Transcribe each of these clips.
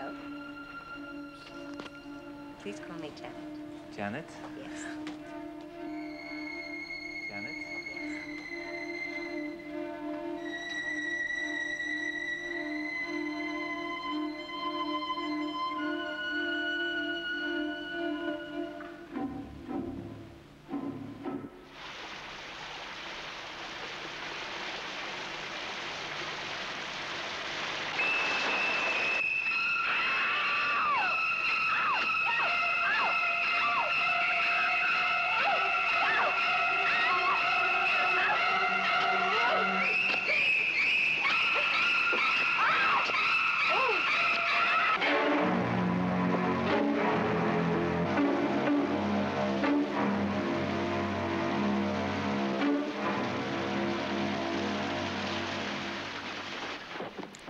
love. Please call me Janet. Janet? Yes. Janet?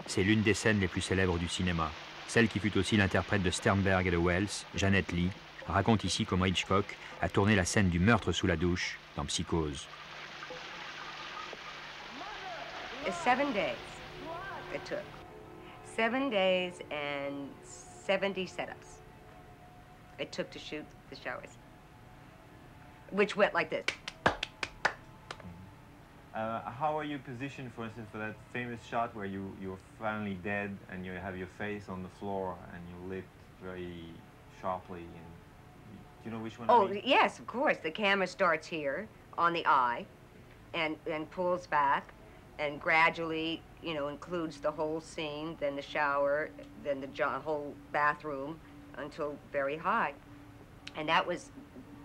C'est l'une des scènes les plus célèbres du cinéma. Celle qui fut aussi l'interprète de Sternberg et de Wells, Janet Leigh, raconte ici comment Hitchcock a tourné la scène du meurtre sous la douche dans Psychose. 7 days it took. 7 days and 70 setups it took to shoot the showers, which went like this. How are you positioned, for instance, for that famous shot where you're finally dead and you have your face on the floor and you lit very sharply? And do you know which one? Oh, I mean? yes, of course. The camera starts here on the eye and pulls back and gradually, you know, includes the whole scene, then the shower, then the whole bathroom until very high. And that was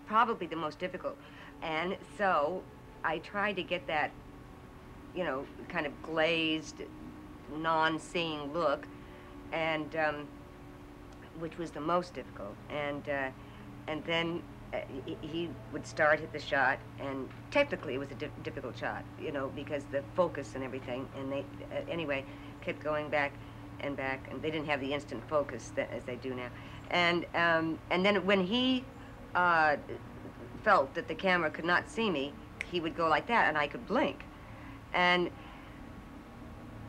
probably the most difficult. And so I tried to get that, you know, kind of glazed, non-seeing look, and which was the most difficult. And then he would start at the shot, and technically it was a difficult shot, you know, because the focus and everything. And they anyway kept going back, and they didn't have the instant focus as they do now. And then when he felt that the camera could not see me, he would go like that, and I could blink. And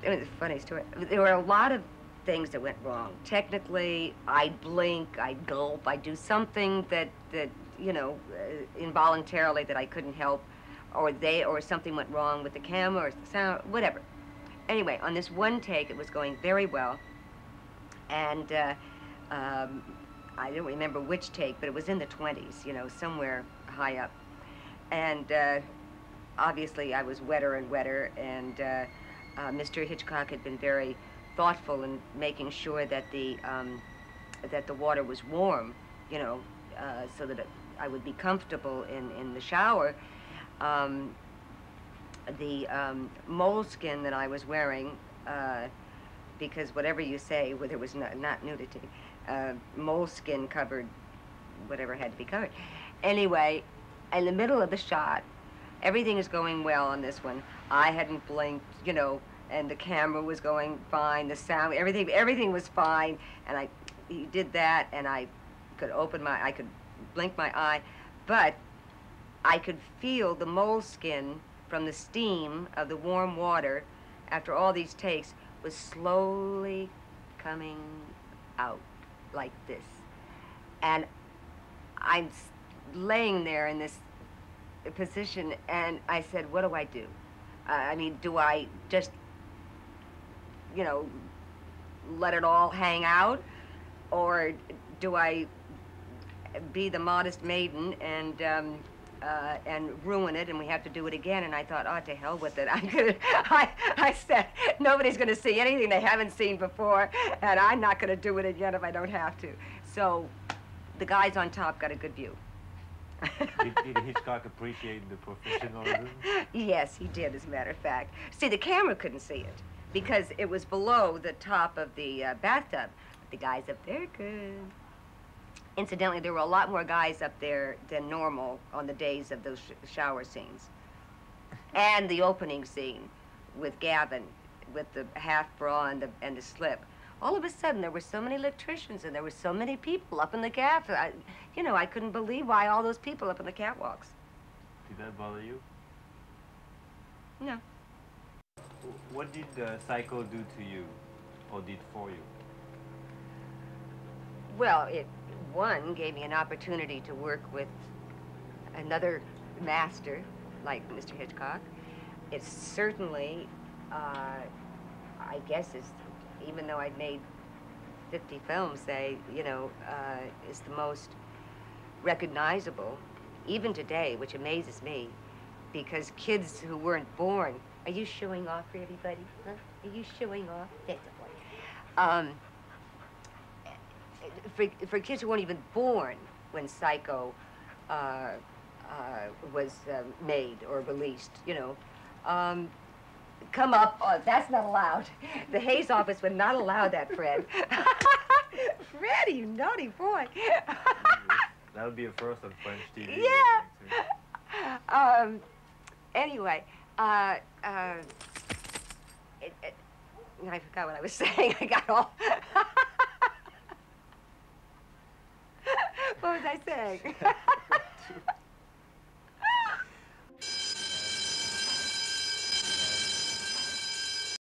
it was a funny story. There were a lot of things that went wrong. Technically, I'd blink, I'd gulp, I'd do something that you know, involuntarily that I couldn't help, or something went wrong with the camera or the sound, whatever. Anyway, on this one take, it was going very well, and I don't remember which take, but it was in the 20s, you know, somewhere high up. And obviously, I was wetter and wetter, and Mr. Hitchcock had been very thoughtful in making sure that the water was warm, you know, so that I would be comfortable in the shower. The moleskin that I was wearing, because whatever you say, there was not nudity, moleskin covered whatever had to be covered. Anyway, in the middle of the shot, everything is going well on this one. I hadn't blinked, you know, and the camera was going fine, the sound, everything was fine. And he did that, and I could I could blink my eye, but I could feel the moleskin from the steam of the warm water after all these takes was slowly coming out like this. And I'm laying there in this position, and I said, what do I do? I mean, do I just, you know, let it all hang out? Or do I be the modest maiden and ruin it, and we have to do it again? And I thought, oh, to hell with it. I said, nobody's going to see anything they haven't seen before, and I'm not going to do it again if I don't have to. So the guys on top got a good view. Did Hitchcock appreciate the professionalism? Yes, he did, as a matter of fact. See, the camera couldn't see it because it was below the top of the bathtub. But the guys up there could. Incidentally, there were a lot more guys up there than normal on the days of those shower scenes. And the opening scene with Gavin, with the half bra and the slip. All of a sudden, there were so many electricians and there were so many people up in the gaff. You know, I couldn't believe why all those people up in the catwalks. Did that bother you? No. What did Psycho do to you, or did for you? Well, one gave me an opportunity to work with another master like Mr. Hitchcock. It's certainly, I guess, even though I'd made 50 films, is the most recognizable, even today, which amazes me, because kids who weren't born, are you showing off for everybody? Huh? Are you showing off? That's a point. For kids who weren't even born when Psycho was made or released, come up. Oh, that's not allowed. The Hayes office would not allow that, Fred. Fred, you naughty boy. That would be a first on French TV. Yeah. Anyway, I forgot what I was saying. I got all. What was I saying?